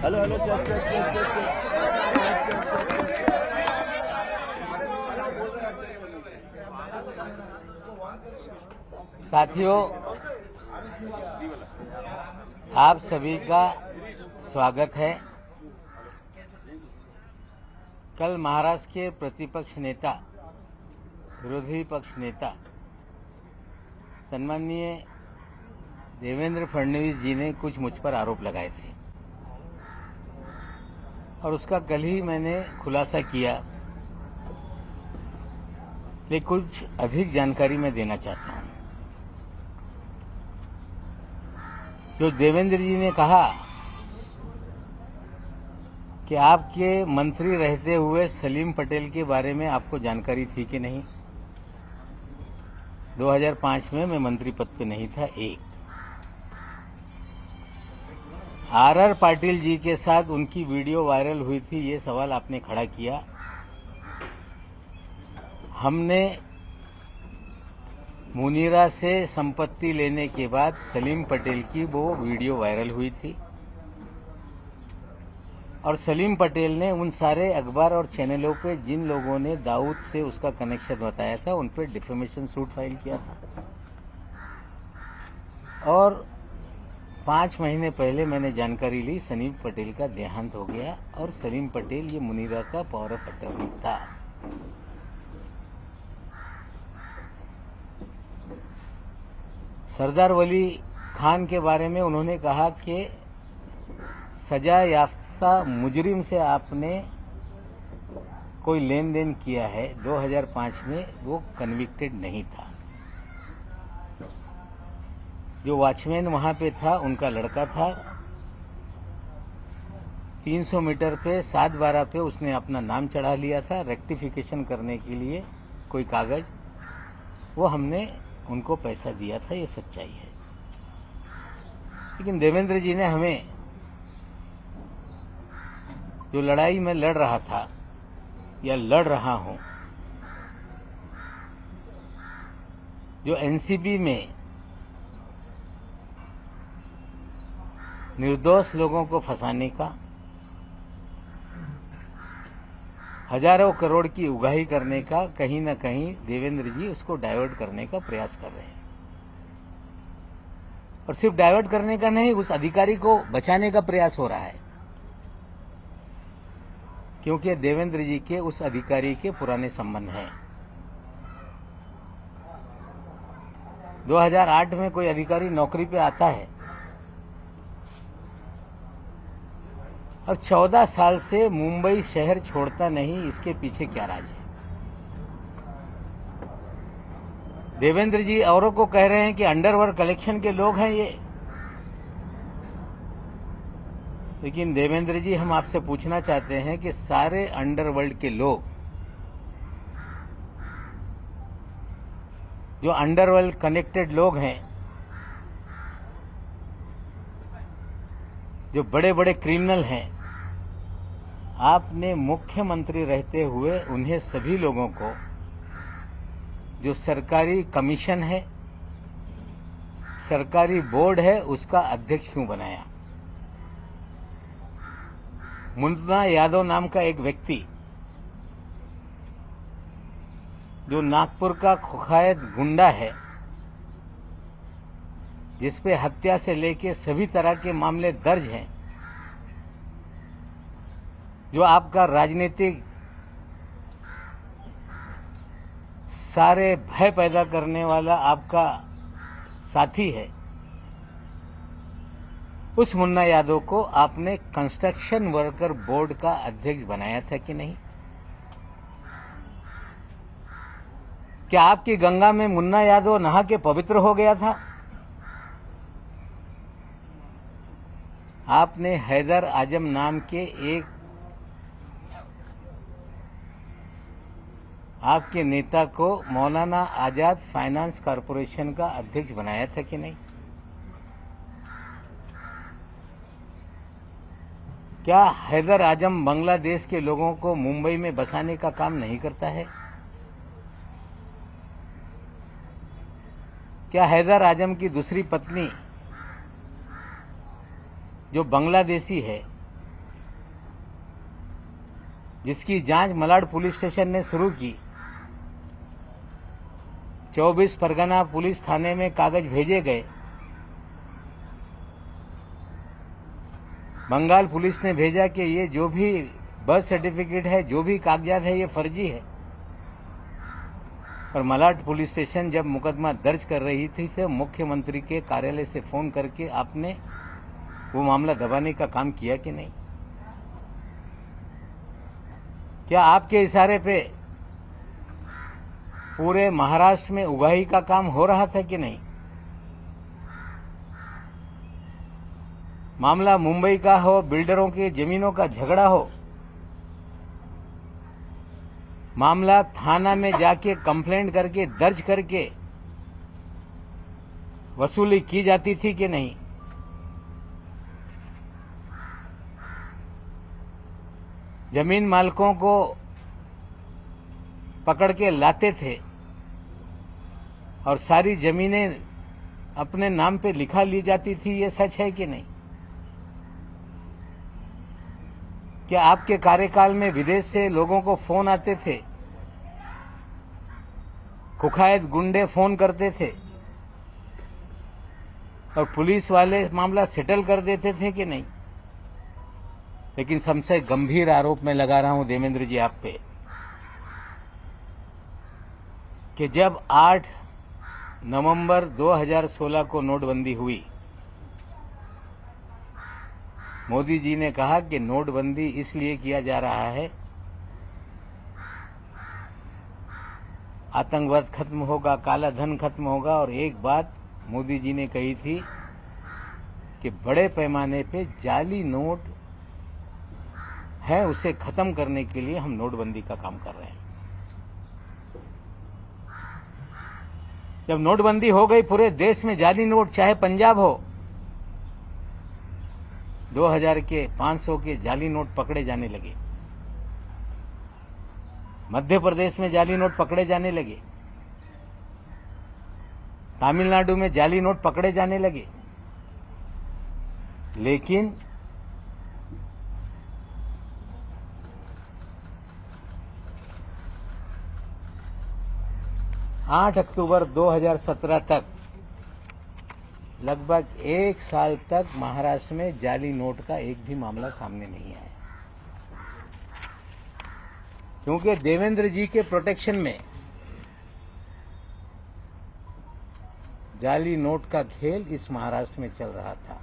Hello hello check check check check साथियों, आप सभी का स्वागत है। कल महाराष्ट्र के प्रतिपक्ष नेता, विरोधी पक्ष नेता सम्माननीय देवेंद्र फडणवीस जी ने कुछ मुझ पर आरोप लगाए थे और उसका कल ही मैंने खुलासा किया, लेकिन कुछ अधिक जानकारी मैं देना चाहता हूं। जो देवेंद्र जी ने कहा कि आपके मंत्री रहते हुए सलीम पटेल के बारे में आपको जानकारी थी कि नहीं। 2005 में मैं मंत्री पद पे नहीं था। एक आर पाटिल जी के साथ उनकी वीडियो वायरल हुई थी, ये सवाल आपने खड़ा किया। हमने मुनीरा से संपत्ति लेने के बाद सलीम पटेल की वो वीडियो वायरल हुई थी और सलीम पटेल ने उन सारे अखबार और चैनलों पे जिन लोगों ने दाऊद से उसका कनेक्शन बताया था उन पर डिफेमेशन सूट फाइल किया था। और 5 महीने पहले मैंने जानकारी ली, सलीम पटेल का देहांत हो गया और सलीम पटेल ये मुनीरा का पावर ऑफ अटर्नी था। सरदार वली खान के बारे में उन्होंने कहा कि सजा याफ्ता मुजरिम से आपने कोई लेन देन किया है। 2005 में वो कन्विक्टेड नहीं था। जो वॉचमैन वहां पे था उनका लड़का था। 300 मीटर पे 7/12 पे उसने अपना नाम चढ़ा लिया था रेक्टिफिकेशन करने के लिए कोई कागज, वो हमने उनको पैसा दिया था, ये सच्चाई है। लेकिन देवेंद्र जी ने हमें जो लड़ाई में लड़ रहा था या लड़ रहा हूं, जो एनसीबी में निर्दोष लोगों को फंसाने का, हजारों करोड़ की उगाही करने का, कहीं ना कहीं देवेंद्र जी उसको डाइवर्ट करने का प्रयास कर रहे हैं। और सिर्फ डाइवर्ट करने का नहीं, उस अधिकारी को बचाने का प्रयास हो रहा है, क्योंकि देवेंद्र जी के उस अधिकारी के पुराने संबंध हैं। 2008 में कोई अधिकारी नौकरी पे आता है और 14 साल से मुंबई शहर छोड़ता नहीं, इसके पीछे क्या राज है? देवेंद्र जी औरों को कह रहे हैं कि अंडरवर्ल्ड कलेक्शन के लोग हैं ये, लेकिन देवेंद्र जी हम आपसे पूछना चाहते हैं कि सारे अंडरवर्ल्ड के लोग, जो अंडरवर्ल्ड कनेक्टेड लोग हैं, जो बड़े बड़े क्रिमिनल हैं, आपने मुख्यमंत्री रहते हुए उन्हें सभी लोगों को जो सरकारी कमीशन है, सरकारी बोर्ड है, उसका अध्यक्ष क्यों बनाया? मुन्ना यादव नाम का एक व्यक्ति जो नागपुर का कुख्यात गुंडा है, जिसपे हत्या से लेके सभी तरह के मामले दर्ज हैं, जो आपका राजनीतिक सारे भय पैदा करने वाला आपका साथी है, उस मुन्ना यादव को आपने कंस्ट्रक्शन वर्कर बोर्ड का अध्यक्ष बनाया था कि नहीं? क्या आपकी गंगा में मुन्ना यादव नहा के पवित्र हो गया था? आपने हैदर आजम नाम के एक आपके नेता को मौलाना आजाद फाइनेंस कॉरपोरेशन का अध्यक्ष बनाया था कि नहीं? क्या हैदर आजम बांग्लादेश के लोगों को मुंबई में बसाने का काम नहीं करता है? क्या हैदर आजम की दूसरी पत्नी जो बांग्लादेशी है, जिसकी जांच मलाड पुलिस स्टेशन ने शुरू की। 24 परगना पुलिस थाने में कागज भेजे गए। बंगाल पुलिस ने भेजा कि ये जो भी बर्थ सर्टिफिकेट है, जो भी कागजात है, ये फर्जी है। और मलाड पुलिस स्टेशन जब मुकदमा दर्ज कर रही थी तो मुख्यमंत्री के कार्यालय से फोन करके आपने वो मामला दबाने का काम किया कि नहीं? क्या आपके इशारे पे पूरे महाराष्ट्र में उगाही का काम हो रहा था कि नहीं? मामला मुंबई का हो, बिल्डरों के जमीनों का झगड़ा हो, मामला थाना में जाके कंप्लेंट करके दर्ज करके वसूली की जाती थी कि नहीं? जमीन मालिकों को पकड़ के लाते थे और सारी जमीनें अपने नाम पे लिखा ली जाती थी, ये सच है कि नहीं? क्या आपके कार्यकाल में विदेश से लोगों को फोन आते थे, कुखायत गुंडे फोन करते थे और पुलिस वाले मामला सेटल कर देते थे कि नहीं? लेकिन सबसे गंभीर आरोप मैं लगा रहा हूं देवेंद्र जी आप पे कि जब 8 नवंबर 2016 को नोटबंदी हुई, मोदी जी ने कहा कि नोटबंदी इसलिए किया जा रहा है, आतंकवाद खत्म होगा, काला धन खत्म होगा। और एक बात मोदी जी ने कही थी कि बड़े पैमाने पे जाली नोट है, उसे खत्म करने के लिए हम नोटबंदी का काम कर रहे हैं। जब नोटबंदी हो गई, पूरे देश में जाली नोट, चाहे पंजाब हो, 2000 के 500 के जाली नोट पकड़े जाने लगे। मध्य प्रदेश में जाली नोट पकड़े जाने लगे, तमिलनाडु में जाली नोट पकड़े जाने लगे। लेकिन आठ अक्टूबर 2017 तक, लगभग 1 साल तक महाराष्ट्र में जाली नोट का एक भी मामला सामने नहीं आया, क्योंकि देवेंद्र जी के प्रोटेक्शन में जाली नोट का खेल इस महाराष्ट्र में चल रहा था।